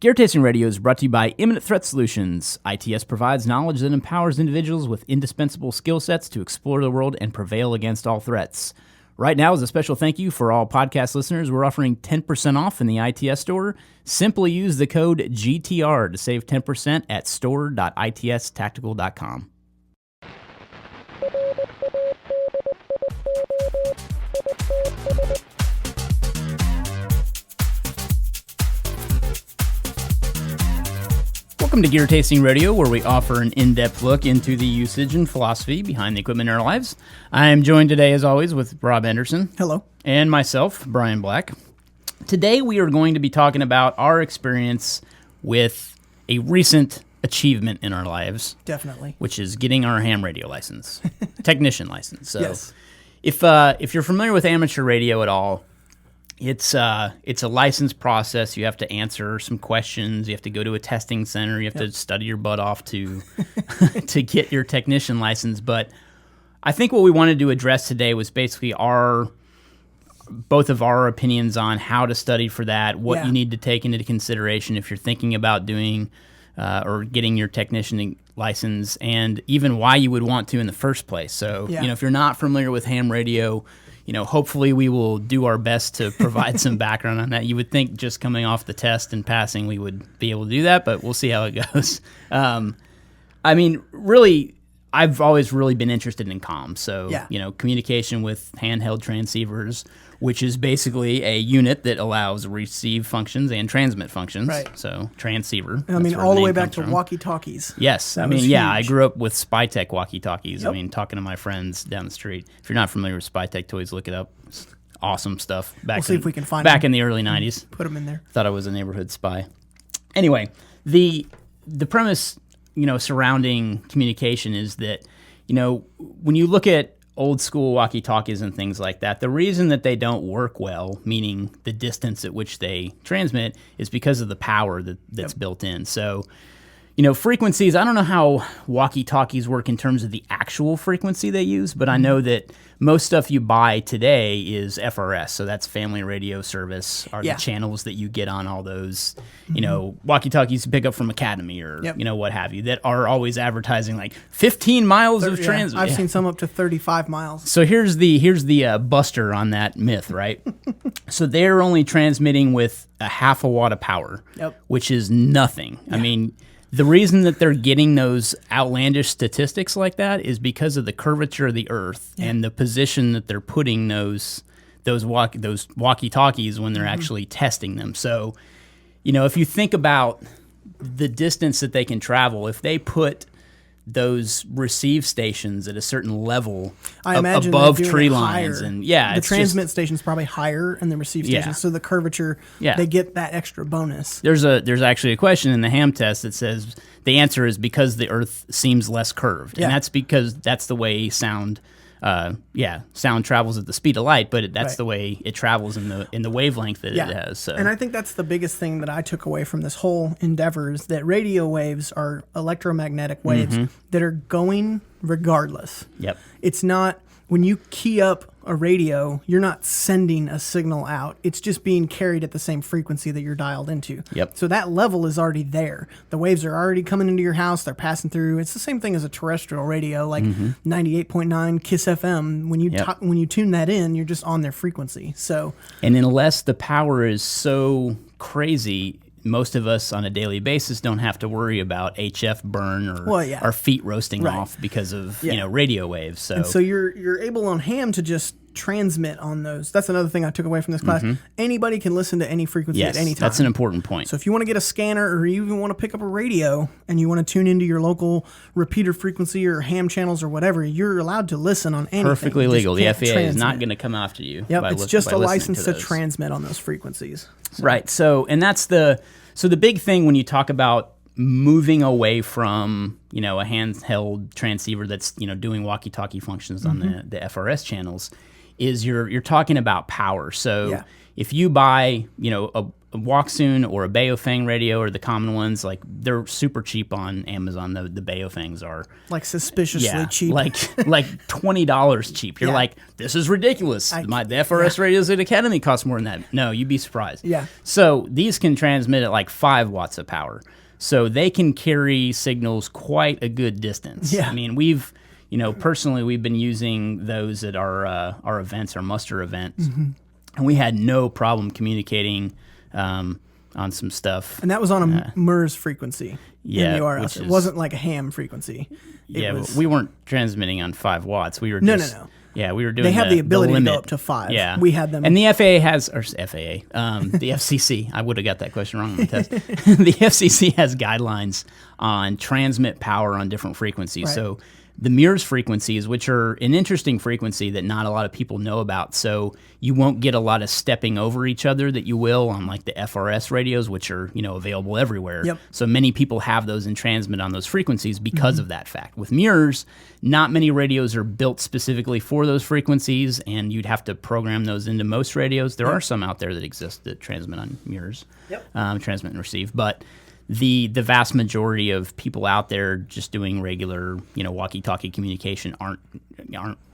Gear Tasting Radio is brought to you by Imminent Threat Solutions. ITS provides knowledge that empowers individuals with indispensable skill sets to explore the world and prevail against all threats. Right now, as a special thank you for all podcast listeners, we're offering 10% off in the ITS store. Simply use the code GTR to save 10% at store.itstactical.com. Welcome to Gear Tasting Radio, where we offer an in-depth look into the usage and philosophy behind the equipment in our lives. I am joined today, as always, with Rob Anderson. Hello. And myself, Brian Black. Today, we are going to be talking about our experience with a recent achievement in our lives. Definitely. Which is getting our ham radio license, technician license. So yes. If you're familiar with amateur radio at all, it's a license process. You have to answer some questions. You have to go to a testing center. You have to study your butt off to to get your technician license. But I think what we wanted to address today was basically both of our opinions on how to study for that, what you need to take into consideration if you're thinking about doing or getting your technician license, and even why you would want to in the first place. So, if you're not familiar with ham radio, hopefully we will do our best to provide some background on that. You would think just coming off the test and passing, we would be able to do that, but we'll see how it goes. Really, I've always really been interested in comms. So, communication with handheld transceivers, which is basically a unit that allows receive functions and transmit functions. Right. So, transceiver. All the way back to Walkie Talkies. Yes. I grew up with Spytek Walkie Talkies. Yep. Talking to my friends down the street. If you're not familiar with Spytek toys, look it up. It's awesome stuff. We'll see if we can find back them. In the early 90s. Put them in there. Thought I was a neighborhood spy. Anyway, the premise, surrounding communication is that, when you look at old school walkie-talkies and things like that, the reason that they don't work well, meaning the distance at which they transmit, is because of the power that's built in. So, frequencies, I don't know how walkie-talkies work in terms of the actual frequency they use, but I know that most stuff you buy today is FRS, so that's Family Radio Service, are the channels that you get on all those, walkie-talkies you pick up from Academy or, what have you, that are always advertising like 15 miles of transmit. I've seen some up to 35 miles. So here's the buster on that myth, right? So they're only transmitting with a half a watt of power, which is nothing. Yeah. The reason that they're getting those outlandish statistics like that is because of the curvature of the Earth and the position that they're putting those walkie-talkies when they're actually testing them. So, if you think about the distance that they can travel, if they put those receive stations at a certain level above tree lines, and the transmit station's probably higher and the receive station, so the curvature, they get that extra bonus. There's actually a question in the ham test that says the answer is because the Earth seems less curved, and that's because that's the way sound travels at the speed of light, but that's the way it travels in the wavelength that it has. So. And I think that's the biggest thing that I took away from this whole endeavor is that radio waves are electromagnetic waves that are going regardless. Yep. It's not, when you key up a radio, you're not sending a signal out. It's just being carried at the same frequency that you're dialed into. Yep. So that level is already there. The waves are already coming into your house. They're passing through. It's the same thing as a terrestrial radio, like 98.9 KISS FM. When you tune that in, you're just on their frequency. So, and unless the power is so crazy, most of us on a daily basis don't have to worry about HF burn or our feet roasting off because of radio waves. So, and so you're able on ham to just transmit on those. That's another thing I took away from this class. Anybody can listen to any frequency at any time. That's an important point. So if you want to get a scanner or you even want to pick up a radio and you want to tune into your local repeater frequency or ham channels or whatever, you're allowed to listen on anything. Perfectly legal. The FAA is not going to come after you. Yep, it's just a license to transmit on those frequencies. So. Right. So the big thing when you talk about moving away from, a handheld transceiver that's, doing walkie-talkie functions on the FRS channels is you're talking about power. So if you buy, a Walksoon or a Baofeng radio or the common ones, like they're super cheap on Amazon. The Baofengs are like suspiciously cheap, like $20 cheap. You're like, this is ridiculous. The FRS radios at Academy cost more than that. No, you'd be surprised. Yeah. So these can transmit at like 5 watts of power, so they can carry signals quite a good distance. Yeah. I mean, personally, we've been using those at our events, our muster events, and we had no problem communicating on some stuff. And that was on a MERS frequency yeah, in the URS. It wasn't like a ham frequency. We weren't transmitting on 5 watts. We were No. Yeah, we were doing. They have the ability limit. to go up to 5. Yeah, we had them. And the the FCC. I would have got that question wrong on the test. The FCC has guidelines on transmit power on different frequencies. Right. So the MERS frequencies, which are an interesting frequency that not a lot of people know about, so you won't get a lot of stepping over each other that you will on like the FRS radios, which are available everywhere. Yep. So many people have those and transmit on those frequencies because of that fact. With MERS, not many radios are built specifically for those frequencies, and you'd have to program those into most radios. There are some out there that exist that transmit on MERS, transmit and receive, but the vast majority of people out there just doing regular, walkie-talkie communication aren't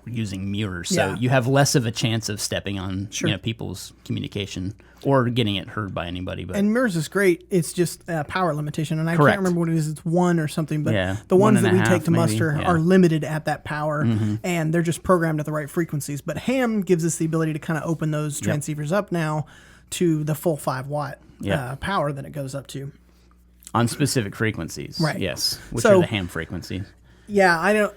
using mirrors. So you have less of a chance of stepping on people's communication or getting it heard by anybody. But and MERS is great. It's just a power limitation, and I Correct. can't remember what it is. It's 1 or something, but the ones that we take to muster are limited at that power, and they're just programmed at the right frequencies. But ham gives us the ability to kind of open those transceivers up now to the full 5 watt power that it goes up to. On specific frequencies, right? Yes, which are the ham frequencies. Yeah, I know.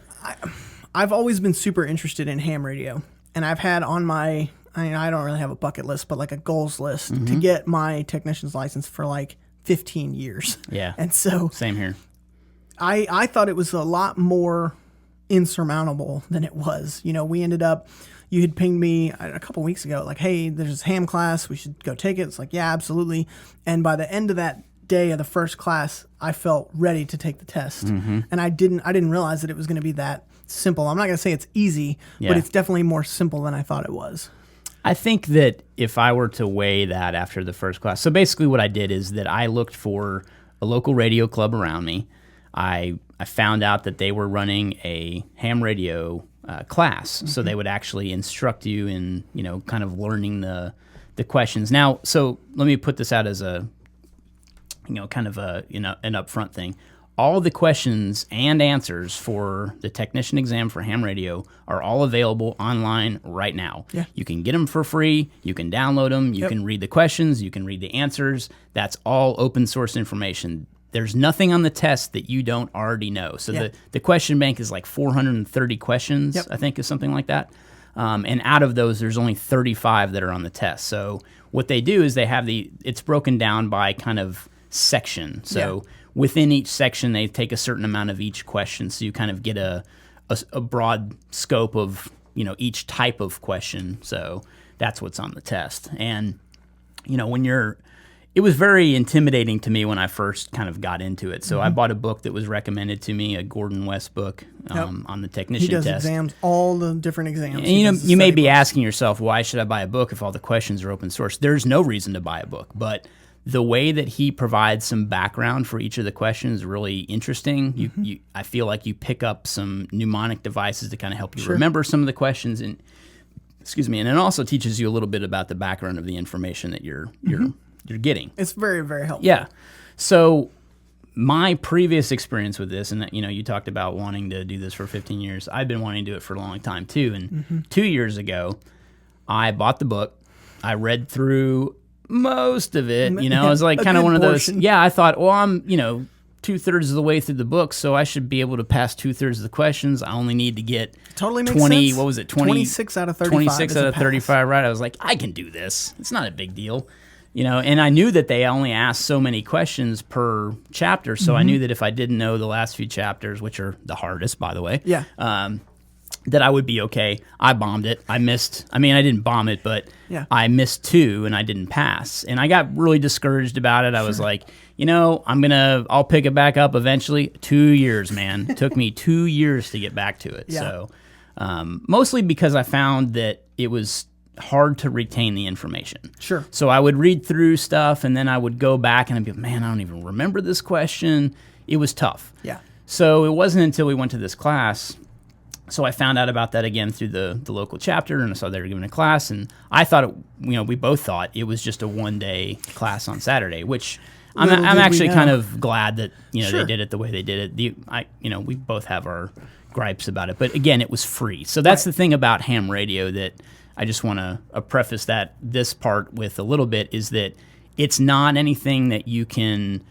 I've always been super interested in ham radio, and I've had on my. I don't really have a bucket list, but like a goals list to get my technician's license for like 15 years. Yeah, and so same here. I thought it was a lot more insurmountable than it was. We ended up. You had pinged me a couple weeks ago, like, hey, there's this ham class. We should go take it. It's like, yeah, absolutely. And by the end of that day of the first class, I felt ready to take the test, and I didn't realize that it was going to be that simple. I'm not going to say it's easy, but it's definitely more simple than I thought it was. I think that if I were to weigh that after the first class, so basically what I did is that I looked for a local radio club around me. I found out that they were running a ham radio class, so they would actually instruct you in kind of learning the questions. Now, so let me put this out as a kind of an upfront thing. All the questions and answers for the technician exam for ham radio are all available online right now. Yeah. You can get them for free. You can download them. You can read the questions. You can read the answers. That's all open source information. There's nothing on the test that you don't already know. So the question bank is like 430 questions, I think, is something like that. And out of those, there's only 35 that are on the test. So what they do is they have it's broken down by kind of section. So within each section, they take a certain amount of each question, so you kind of get a broad scope of each type of question. So that's what's on the test. And it was very intimidating to me when I first kind of got into it. So I bought a book that was recommended to me, a Gordon West book on the technician test. He does exams, all the different exams. And you may be asking yourself, why should I buy a book if all the questions are open source? There's no reason to buy a book, but the way that he provides some background for each of the questions is really interesting. I feel like you pick up some mnemonic devices to kind of help you remember some of the questions, and and it also teaches you a little bit about the background of the information that you're getting. It's very, very helpful. Yeah. So my previous experience with this, and you talked about wanting to do this for 15 years. I've been wanting to do it for a long time too. And 2 years ago, I bought the book. I read through most of it. It was like kind of one of those. Yeah, I thought, well, I'm 2/3 of the way through the book, so I should be able to pass 2/3 of the questions. I only need to get totally makes 20. Sense. What was it? 26 out of 35. 26 out of 35. Right. I was like, I can do this. It's not a big deal. And I knew that they only asked so many questions per chapter, so I knew that if I didn't know the last few chapters, which are the hardest, by the way, that I would be okay. I bombed it. I didn't bomb it, but I missed 2 and I didn't pass. And I got really discouraged about it. I was like, I'll pick it back up eventually. 2 years, man. It took me 2 years to get back to it. So mostly because I found that it was hard to retain the information. Sure. So I would read through stuff, and then I would go back and I'd be, man, I don't even remember this question. It was tough. Yeah. So it wasn't until we went to this class. So I found out about that again through the local chapter, and I saw they were giving a class, and I thought, we both thought it was just a one-day class on Saturday, which I'm actually kind of glad that Sure. they did it the way they did it. We both have our gripes about it, but again, it was free. So that's the thing about ham radio that I just want to preface this part with a little bit, is that it's not anything that you can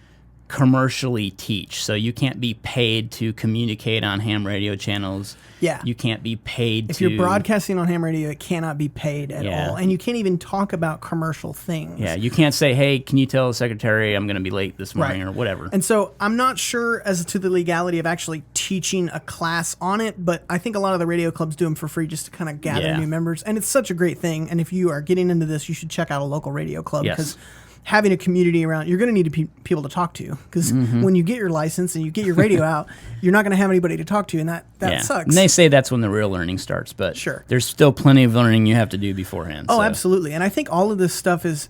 commercially teach. So you can't be paid to communicate on ham radio channels. Yeah. You can't be paid if you're broadcasting on ham radio, it cannot be paid at all. And you can't even talk about commercial things. Yeah, you can't say, hey, can you tell the secretary I'm going to be late this morning or whatever. And so I'm not sure as to the legality of actually teaching a class on it, but I think a lot of the radio clubs do them for free just to kind of gather new members. And it's such a great thing. And if you are getting into this, you should check out a local radio club because having a community around, you're going to need people to talk to, because when you get your license and you get your radio out, you're not going to have anybody to talk to, and that sucks. And they say that's when the real learning starts, but there's still plenty of learning you have to do beforehand. Oh, absolutely. And I think all of this stuff is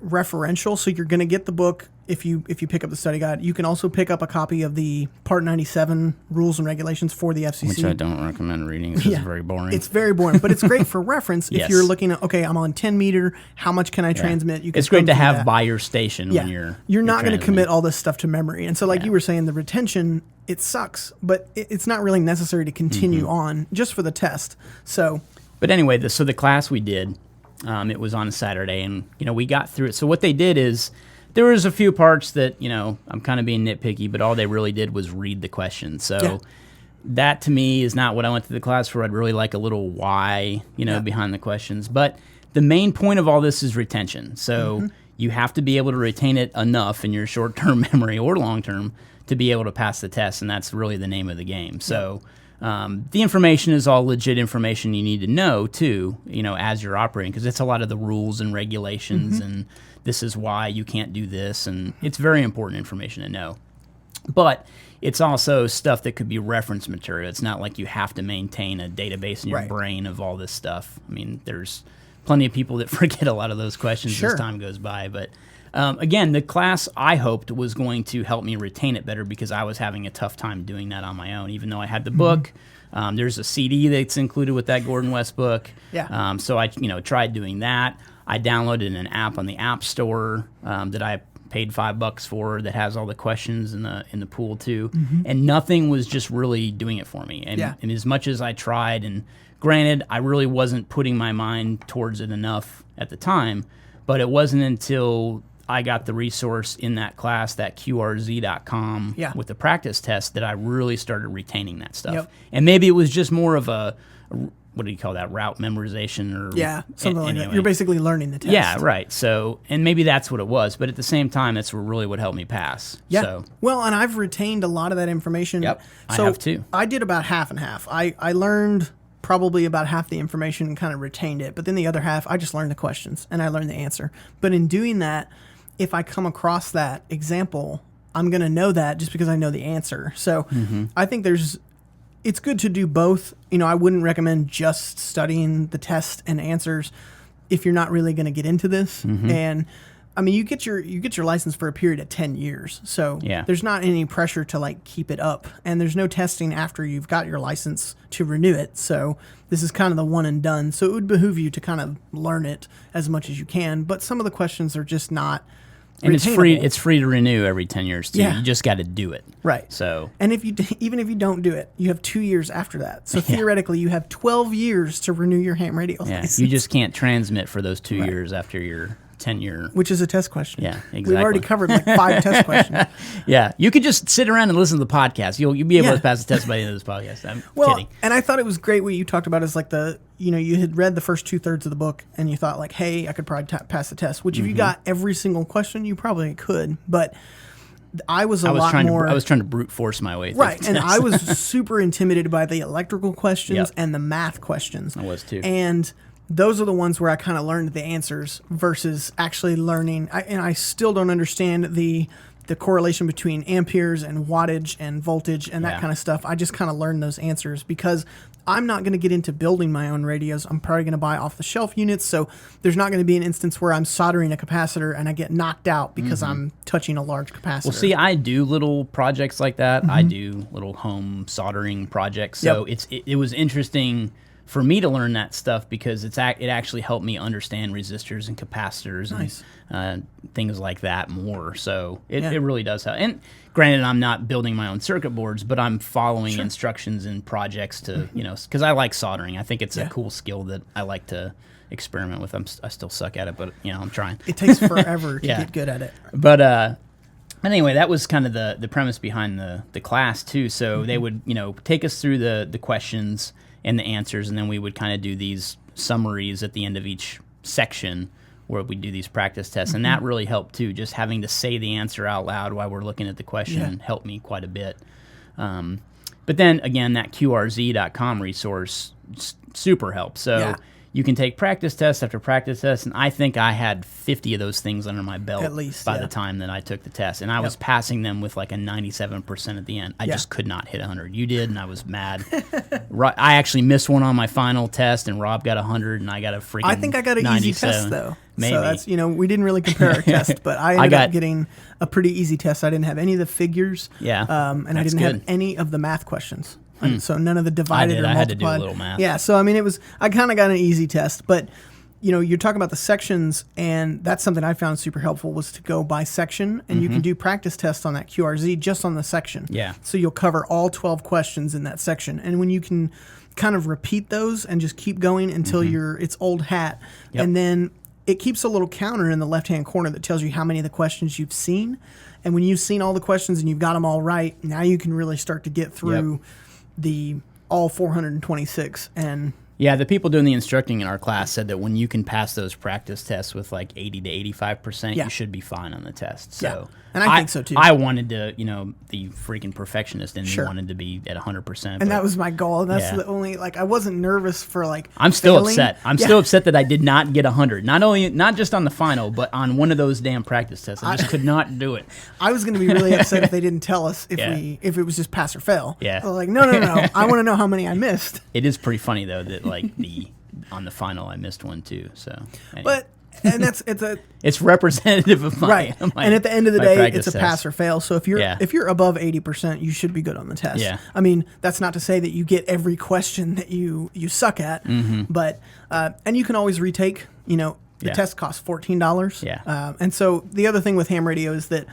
referential, so you're going to get the book if you pick up the study guide. You can also pick up a copy of the Part 97 Rules and Regulations for the FCC. Which I don't recommend reading. It's just very boring. It's very boring, but it's great for reference if you're looking at, okay, I'm on 10 meter, how much can I transmit? You can it's great to have by your station when you're not going to commit all this stuff to memory. And so like you were saying, the retention, it sucks, but it's not really necessary to continue on just for the test. So, but anyway, so the class we did, it was on a Saturday, and we got through it. So what they did is, there was a few parts that, I'm kind of being nitpicky, but all they really did was read the questions. So that to me is not what I went to the class for. I'd really like a little why, behind the questions. But the main point of all this is retention. So you have to be able to retain it enough in your short-term memory or long-term to be able to pass the test, and that's really the name of the game. So the information is all legit information you need to know, too, as you're operating, because it's a lot of the rules and regulations and this is why you can't do this, and it's very important information to know. But it's also stuff that could be reference material. It's not like you have to maintain a database in your brain of all this stuff. I mean, there's plenty of people that forget a lot of those questions as time goes by. But again, the class I hoped was going to help me retain it better, because I was having a tough time doing that on my own, even though I had the book. There's a CD that's included with that Gordon West book. So I tried doing that. I downloaded an app on the App Store that I paid $5 for that has all the questions in the pool too, and nothing was just really doing it for me. And as much as I tried, and granted, I really wasn't putting my mind towards it enough at the time, but it wasn't until I got the resource in that class, that QRZ.com with the practice test, that I really started retaining that stuff. And maybe it was just more of a what do you call that, route memorization or something like that. You're basically learning the test. Yeah, right. So, and maybe that's what it was, but at the same time, that's really what helped me pass. Yeah. So, well, and I've retained a lot of that information. Yep, so I have too. I did about half and half. I learned probably about half the information and kind of retained it, but then the other half, I just learned the questions and I learned the answer. But in doing that, if I come across that example, I'm going to know that just because I know the answer. So I think it's good to do both. I wouldn't recommend just studying the test and answers if you're not really going to get into this. And I mean, you get your license for a period of 10 years. So there's not any pressure to keep it up, and there's no testing after you've got your license to renew it. So this is kind of the one and done. So it would behoove you to kind of learn it as much as you can, but some of the questions are just not. And it's free to renew every 10 years too. You just got to do it. Right. So, and even if you don't do it, you have 2 years after that. So theoretically, you have 12 years to renew your ham radio license. You just can't transmit for those 2 years after your 10-year. Which is a test question. Yeah, exactly. We've already covered 5 test questions. Yeah, you could just sit around and listen to the podcast. You'll be able to pass the test by the end of this podcast. I'm kidding. And I thought it was great what you talked about is you had read the first 2/3 of the book and you thought hey, I could probably pass the test. Which if you got every single question, you probably could. But I was trying to brute force my way through the test. And I was super intimidated by the electrical questions and the math questions. I was too. And those are the ones where I kind of learned the answers versus actually learning. And I still don't understand the the correlation between amperes and wattage and voltage and that kind of stuff. I just kind of learned those answers because I'm not going to get into building my own radios. I'm probably going to buy off-the-shelf units, so there's not going to be an instance where I'm soldering a capacitor and I get knocked out because I'm touching a large capacitor. Well, see, I do little projects like that. I do little home soldering projects, so it was interesting for me to learn that stuff because it actually helped me understand resistors and capacitors and things like that more. So it really does help. And granted, I'm not building my own circuit boards, but I'm following instructions in projects to, because I like soldering. I think it's a cool skill that I like to experiment with. I still suck at it, but I'm trying. It takes forever to get good at it. But anyway, that was kind of the premise behind the class too. So they would, take us through the questions and the answers, and then we would kind of do these summaries at the end of each section where we do these practice tests, and that really helped too. Just having to say the answer out loud while we're looking at the question helped me quite a bit. But then again, that QRZ.com resource super helps. So you can take practice test after practice test, and I think I had 50 of those things under my belt at least, by the time that I took the test, and I was passing them with like a 97% at the end. I just could not hit 100. You did, and I was mad. I actually missed one on my final test, and Rob got 100, and I got a freaking I think I got an 97. easy test, though. Maybe. So that's, we didn't really compare our test, but I ended up getting a pretty easy test. I didn't have any of the figures, and I didn't have any of the math questions. So none of the divided or multiplied. I had to do a little math. Yeah, so I mean, I kind of got an easy test, but you're talking about the sections, and that's something I found super helpful was to go by section, and you can do practice tests on that QRZ just on the section. Yeah. So you'll cover all 12 questions in that section, and when you can kind of repeat those and just keep going until it's old hat, and then it keeps a little counter in the left-hand corner that tells you how many of the questions you've seen, and when you've seen all the questions and you've got them all right, now you can really start to get through the all 426. And the people doing the instructing in our class said that when you can pass those practice tests with like 80 to 85%, you should be fine on the test. So and I think so too. I wanted to, the freaking perfectionist in me wanted to be at 100%. And that was my goal. And that's the only, I wasn't nervous for I'm still failing. upset. I'm still upset that I did not get 100. Not just on the final, but on one of those damn practice tests. I just could not do it. I was going to be really upset if they didn't tell us if it was just pass or fail. Yeah. I was like, no. I want to know how many I missed. It is pretty funny though that on the final I missed one too. So anyway. But and it's representative of my and at the end of the day, it's a test. pass or fail. So if you're above 80%, you should be good on the test. Yeah. I mean, that's not to say that you get every question that you suck at, but and you can always retake. The test costs $14. Yeah. And so the other thing with ham radio is that,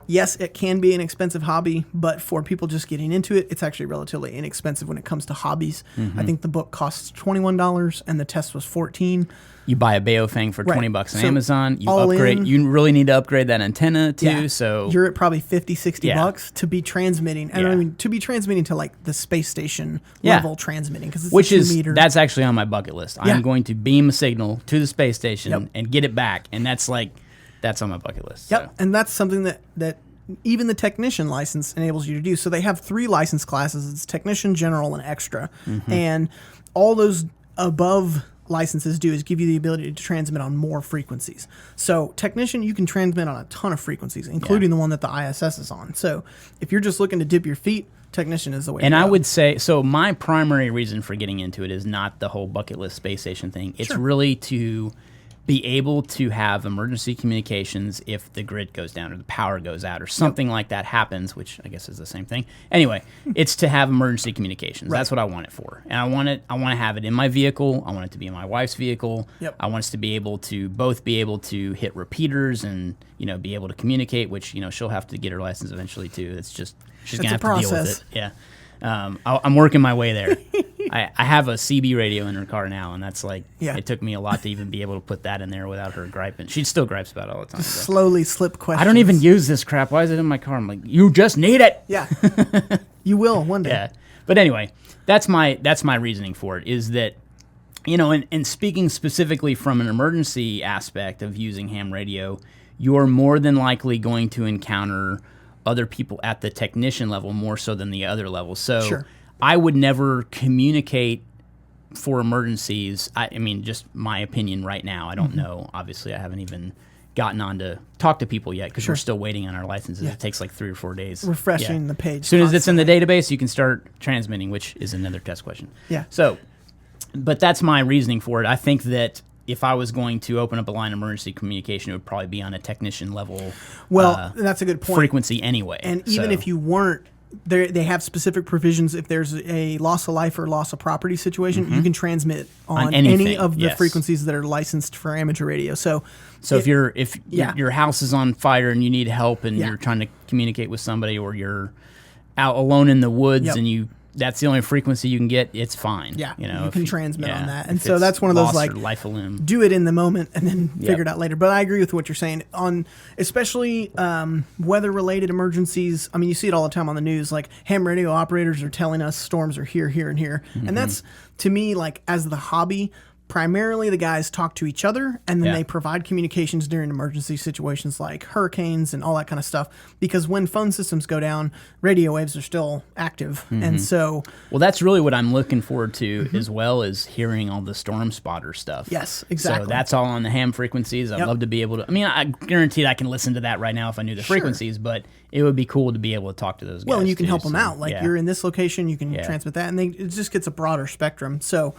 yes, it can be an expensive hobby, but for people just getting into it, it's actually relatively inexpensive when it comes to hobbies. I think the book costs $21 and the test was $14. You buy a Baofeng for $20 on So Amazon. You all upgrade. in- You really need to upgrade that antenna too. So you're at probably $50-$60 to be transmitting, and I mean to be transmitting to like the space station level transmitting, because it's which a 2 is meter. that's actually on my bucket list. I'm going to beam a signal to the space station and get it back, and that's on my bucket list. Yep, So. and that's something that even the technician license enables you to do. So they have 3 license classes. It's technician, general, and extra. And all those above licenses do is give you the ability to transmit on more frequencies. So technician, you can transmit on a ton of frequencies, including the one that the ISS is on. So if you're just looking to dip your feet, technician is the way to go. I would say, so my primary reason for getting into it is not the whole bucket list space station thing. It's really to be able to have emergency communications if the grid goes down or the power goes out or something like that happens, which I guess is the same thing. Anyway, it's to have emergency communications. That's what I want it for. And I want to have it in my vehicle. I want it to be in my wife's vehicle. I want us to be able to both be able to hit repeaters and, be able to communicate, which, she'll have to get her license eventually too. It's just, she's going to have to deal with it. Yeah. I'm working my way there. I have a CB radio in her car now, and that's it took me a lot to even be able to put that in there without her griping. She still gripes about it all the time. Just slowly slip questions. I don't even use this crap. Why is it in my car? I'm like, you just need it. Yeah. You will one day. Yeah. But anyway, that's my reasoning for it, is that, and speaking specifically from an emergency aspect of using ham radio, you're more than likely going to encounter other people at the technician level more so than the other levels. So I would never communicate for emergencies. I mean, just my opinion right now. I don't know. Obviously, I haven't even gotten on to talk to people yet because we're still waiting on our licenses. It takes like 3 or 4 days. Refreshing the page. As soon as it's in the database, you can start transmitting, which is another test question. Yeah. So, but that's my reasoning for it. I think that if I was going to open up a line of emergency communication, it would probably be on a technician level. Well, that's a good point. Frequency anyway. And even if you weren't, they have specific provisions. If there's a loss of life or loss of property situation, you can transmit on any of the frequencies that are licensed for amateur radio. So if your house is on fire and you need help and you're trying to communicate with somebody, or you're out alone in the woods and that's the only frequency you can get, it's fine. Yeah, you know, you can transmit on that. And so that's one of those, like, life of limb. Do it in the moment and then figure it out later. But I agree with what you're saying on especially weather-related emergencies. I mean, you see it all the time on the news. Like, ham radio operators are telling us storms are here, here, and here. And that's, to me, like, as the hobby, primarily the guys talk to each other, and then they provide communications during emergency situations like hurricanes and all that kind of stuff. Because when phone systems go down, radio waves are still active. And so... Well, that's really what I'm looking forward to, as well as hearing all the storm spotter stuff. Yes, exactly. So that's all on the ham frequencies. I'd love to be able to... I mean, I guaranteed I can listen to that right now if I knew the frequencies, but it would be cool to be able to talk to those guys. Well, and you can help them out. Like, you're in this location, you can transmit that, and it just gets a broader spectrum. So,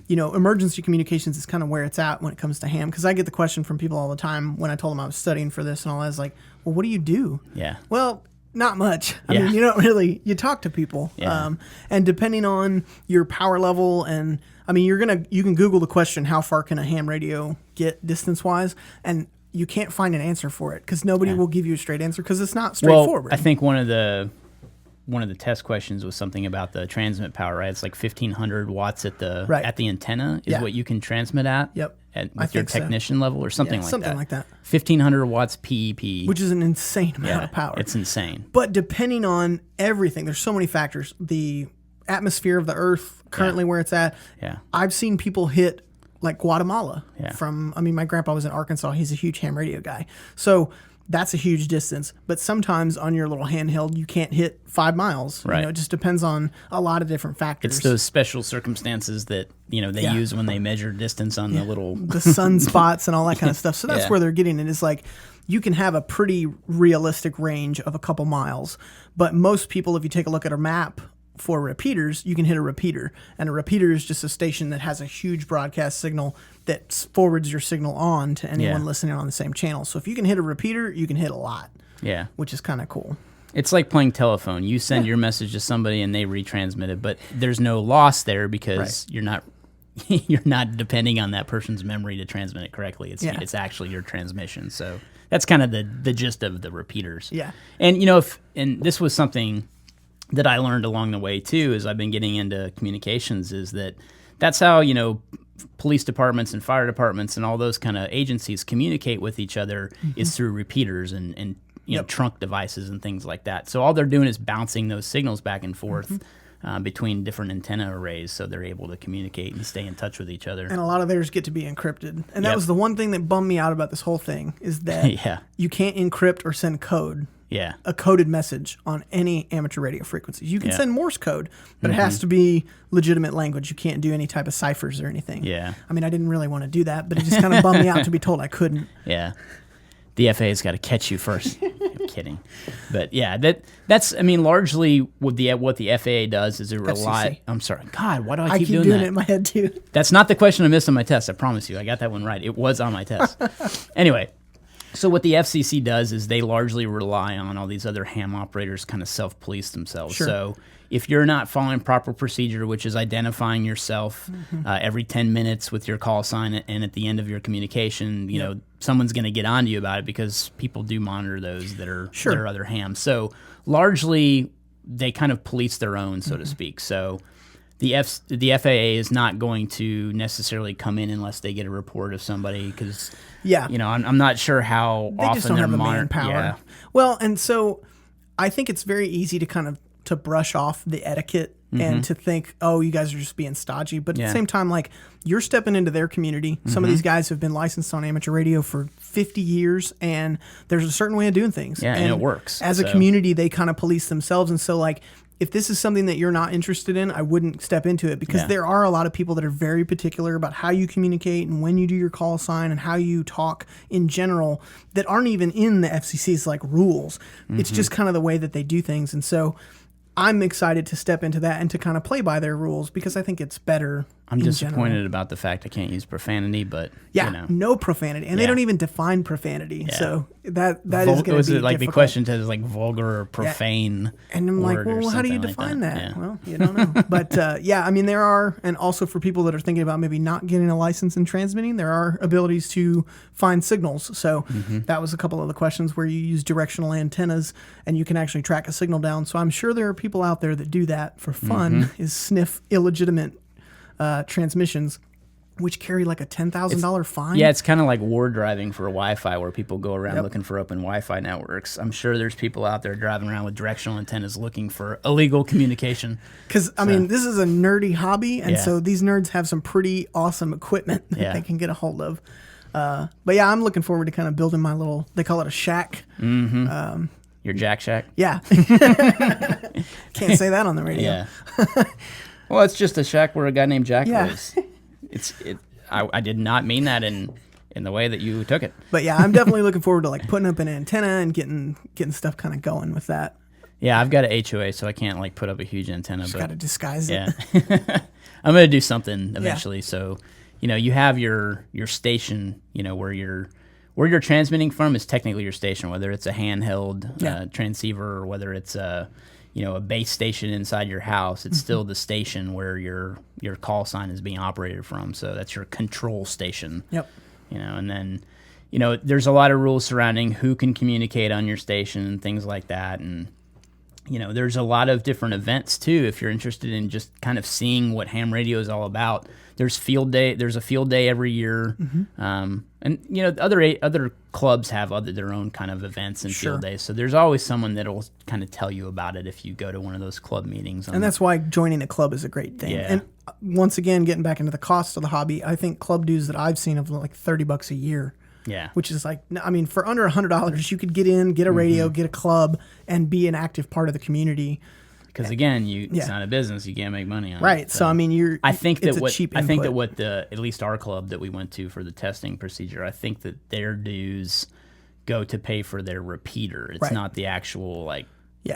you know, emergency communications is kind of where it's at when it comes to ham. Because I get the question from people all the time when I told them I was studying for this and all that. I was like, well, what do you do? Yeah. Well, not much. I mean, you don't really, you talk to people. Yeah. And depending on your power level, and I mean, you can Google the question, how far can a ham radio get distance-wise? And you can't find an answer for it because nobody will give you a straight answer because it's not straightforward. Well, I think one of the test questions was something about the transmit power, right? It's like 1,500 watts at the antenna is what you can transmit at. Yep. With your technician level or something like that. Something like that. 1,500 watts PEP. Which is an insane amount of power. It's insane. But depending on everything, there's so many factors. The atmosphere of the Earth, currently where it's at. Yeah. I've seen people hit like Guatemala my grandpa was in Arkansas. He's a huge ham radio guy. So that's a huge distance. But sometimes on your little handheld, you can't hit 5 miles. Right. You know, it just depends on a lot of different factors. It's those special circumstances that, you know, they use when they measure distance on the little... the sunspots and all that kind of stuff. So that's where they're getting it. It's like you can have a pretty realistic range of a couple miles. But most people, if you take a look at a map for repeaters, you can hit a repeater. And a repeater is just a station that has a huge broadcast signal that forwards your signal on to anyone listening on the same channel. So if you can hit a repeater, you can hit a lot. Yeah. Which is kind of cool. It's like playing telephone. You send your message to somebody and they retransmit it, but there's no loss there because you're not depending on that person's memory to transmit it correctly. It's actually your transmission. So that's kind of the gist of the repeaters. Yeah. And you know, and this was something that I learned along the way too, as I've been getting into communications, is that's how, you know, police departments and fire departments and all those kind of agencies communicate with each other is through repeaters and you know, trunk devices and things like that. So all they're doing is bouncing those signals back and forth between different antenna arrays, so they're able to communicate and stay in touch with each other. And a lot of theirs get to be encrypted. And that was the one thing that bummed me out about this whole thing, is that you can't encrypt or send code. Yeah. A coded message on any amateur radio frequencies. You can send Morse code, but it has to be legitimate language. You can't do any type of ciphers or anything. Yeah. I mean, I didn't really want to do that, but it just kind of bummed me out to be told I couldn't. Yeah. The FAA's got to catch you first. I'm kidding. But yeah, that's I mean, largely what the FAA does is it relies. I'm sorry. God, why do I keep doing that? it in my head too. That's not the question I missed on my test. I promise you. I got that one right. It was on my test. Anyway. So what the FCC does is they largely rely on all these other ham operators kind of self-police themselves. Sure. So if you're not following proper procedure, which is identifying yourself every 10 minutes with your call sign, and at the end of your communication, you know, someone's going to get on to you about it, because people do monitor those that are other hams. So largely they kind of police their own, so to speak. So the FAA is not going to necessarily come in unless they get a report of somebody, because you know, I'm not sure how they often just don't they're have the manpower. Yeah. Well, and so I think it's very easy to kind of to brush off the etiquette and to think, oh, you guys are just being stodgy. But at the same time, like, you're stepping into their community. Some of these guys have been licensed on amateur radio for 50 years, and there's a certain way of doing things. Yeah, and it works. As a community, they kind of police themselves. And so, like, if this is something that you're not interested in, I wouldn't step into it, because there are a lot of people that are very particular about how you communicate and when you do your call sign and how you talk in general that aren't even in the FCC's like rules. It's just kind of the way that they do things. And so I'm excited to step into that and to kind of play by their rules, because I think it's better. I'm disappointed about the fact I can't use profanity, but no profanity, and they don't even define profanity. So that is going to be was it like difficult. The question is like vulgar or profane? And I'm like, well, how do you define that? Well, you don't know. But I mean, there are, and also for people that are thinking about maybe not getting a license in transmitting, there are abilities to find signals. So that was a couple of the questions where you use directional antennas and you can actually track a signal down. So I'm sure there are people out there that do that for fun, is sniff illegitimate transmissions, which carry like a $10,000 fine. Yeah, it's kind of like war driving for Wi-Fi, where people go around looking for open Wi-Fi networks. I'm sure there's people out there driving around with directional antennas looking for illegal communication. Because, I mean, this is a nerdy hobby, and so these nerds have some pretty awesome equipment that they can get a hold of. But yeah, I'm looking forward to kind of building my little, they call it a shack. Your Jack Shack? Yeah. Can't say that on the radio. Yeah. Well, it's just a shack where a guy named Jack lives. I did not mean that in the way that you took it. But yeah, I'm definitely looking forward to like putting up an antenna and getting stuff kind of going with that. Yeah, I've got an HOA, so I can't like put up a huge antenna. Just got to disguise it. Yeah. I'm going to do something eventually. Yeah. So, you have your station, where you're transmitting from is technically your station, whether it's a handheld transceiver or whether it's a base station inside your house. It's still the station where your call sign is being operated from. So that's your control station. Yep. And then, there's a lot of rules surrounding who can communicate on your station and things like that. And, there's a lot of different events too. If you're interested in just kind of seeing what ham radio is all about, there's field day. There's a field day every year. And other clubs have their own kind of events and field days. So there's always someone that'll kind of tell you about it if you go to one of those club meetings. And that's why joining a club is a great thing. Yeah. And once again, getting back into the cost of the hobby, I think club dues that I've seen of like $30 a year. Yeah. Which is like, I mean, for under $100, you could get in, get a radio, get a club, and be an active part of the community. Because again, it's not a business; you can't make money on it. Right. So I mean, I think that what at least our club that we went to for the testing procedure, I think that their dues go to pay for their repeater. It's not the actual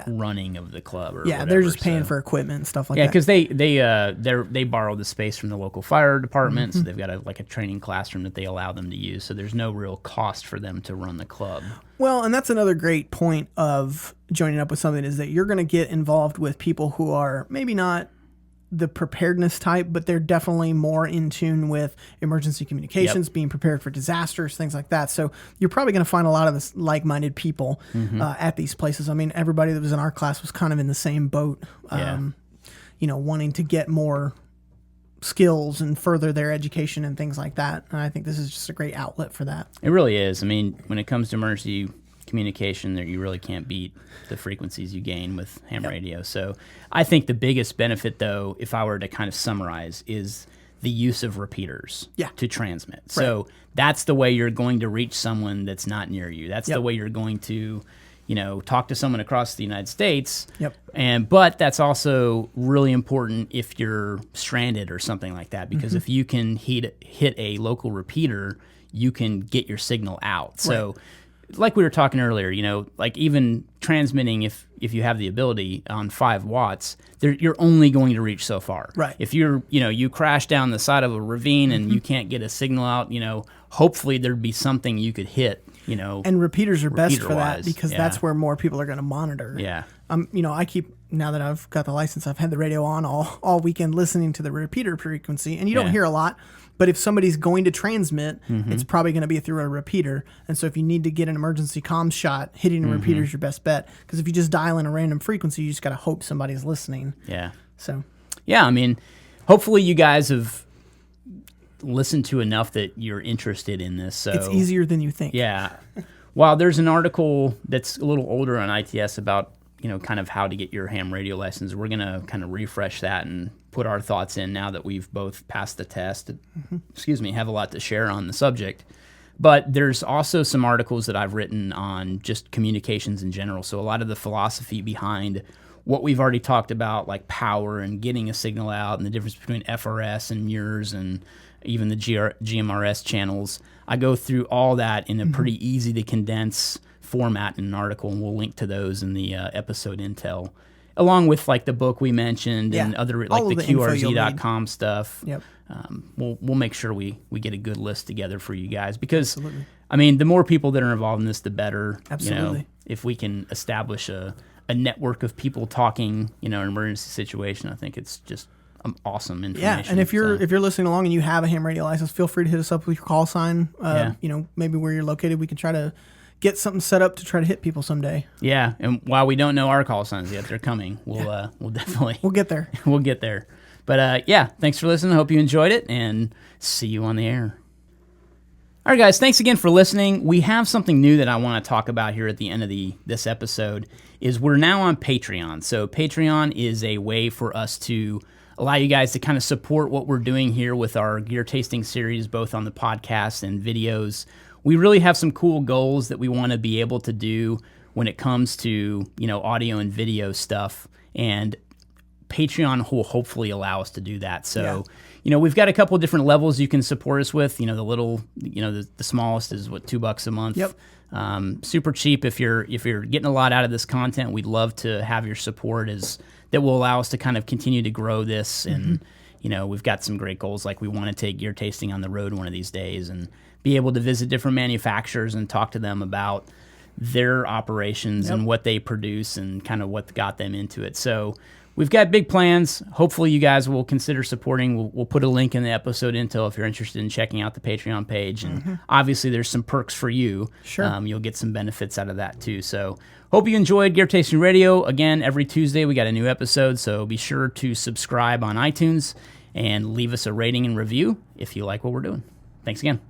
running of the club or whatever. They're just paying for equipment and stuff like that. Yeah, because they borrow the space from the local fire department, so they've got a training classroom that they allow them to use. So there's no real cost for them to run the club. Well, and that's another great point of joining up with something, is that you're going to get involved with people who are maybe not the preparedness type, but they're definitely more in tune with emergency communications, being prepared for disasters, things like that. So you're probably going to find a lot of this like-minded people at these places. I mean, everybody that was in our class was kind of in the same boat, wanting to get more skills and further their education and things like that. And I think this is just a great outlet for that. It really is. I mean, when it comes to emergency communication, there you really can't beat the frequencies you gain with ham radio. So I think the biggest benefit, though, if I were to kind of summarize, is the use of repeaters to transmit. Right. So that's the way you're going to reach someone that's not near you. That's the way you're going to talk to someone across the United States. But that's also really important if you're stranded or something like that, because if you can hit a local repeater, you can get your signal out. So like we were talking earlier, even transmitting, if you have the ability on 5 watts, you're only going to reach so far. Right. If you crash down the side of a ravine and you can't get a signal out, hopefully there'd be something you could hit. And repeaters are best for that, because that's where more people are going to monitor. Yeah. I keep, now that I've got the license, I've had the radio on all weekend listening to the repeater frequency, and you don't hear a lot, but if somebody's going to transmit, it's probably going to be through a repeater. And so if you need to get an emergency comms shot, hitting a repeater is your best bet, because if you just dial in a random frequency, you just got to hope somebody's listening. Yeah. So. Yeah, I mean, hopefully you guys have listened to enough that you're interested in this. So it's easier than you think. Yeah. While there's an article that's a little older on ITS about, kind of how to get your ham radio license, we're going to kind of refresh that and put our thoughts in now that we've both passed the test. Have a lot to share on the subject. But there's also some articles that I've written on just communications in general. So a lot of the philosophy behind what we've already talked about, like power and getting a signal out and the difference between FRS and MURS and even the GMRS channels. I go through all that in a pretty easy to condense format in an article, and we'll link to those in the episode intel, along with like the book we mentioned and other like the QRZ.com stuff. Yep. We'll make sure we get a good list together for you guys, because I mean, the more people that are involved in this, the better. Absolutely. You know, if we can establish a network of people talking, you know, an emergency situation, I think it's just awesome information. Yeah, and if you're listening along and you have a ham radio license, feel free to hit us up with your call sign. You know, maybe where you're located, we can try to get something set up to try to hit people someday. Yeah, and while we don't know our call signs yet, they're coming. We'll definitely we'll get there. We'll get there. But yeah, thanks for listening. Hope you enjoyed it, and see you on the air. All right, guys, thanks again for listening. We have something new that I want to talk about here at the end of this episode. Is we're now on Patreon. So Patreon is a way for us to allow you guys to kind of support what we're doing here with our gear tasting series, both on the podcast and videos. We really have some cool goals that we want to be able to do when it comes to, you know, audio and video stuff, and Patreon will hopefully allow us to do that. So, you know, we've got a couple of different levels you can support us with. You know, the little, you know, the smallest is what, $2 a month. Yep. Super cheap. If you're getting a lot out of this content, we'd love to have your support that will allow us to kind of continue to grow this. And, you know, we've got some great goals, like we want to take gear tasting on the road one of these days and be able to visit different manufacturers and talk to them about their operations and what they produce and kind of what got them into it. So we've got big plans. Hopefully you guys will consider supporting. We'll put a link in the episode intel if you're interested in checking out the Patreon page. And obviously there's some perks for you. Sure. You'll get some benefits out of that too. So hope you enjoyed Gear Tasting Radio. Again, every Tuesday we got a new episode, so be sure to subscribe on iTunes and leave us a rating and review if you like what we're doing. Thanks again.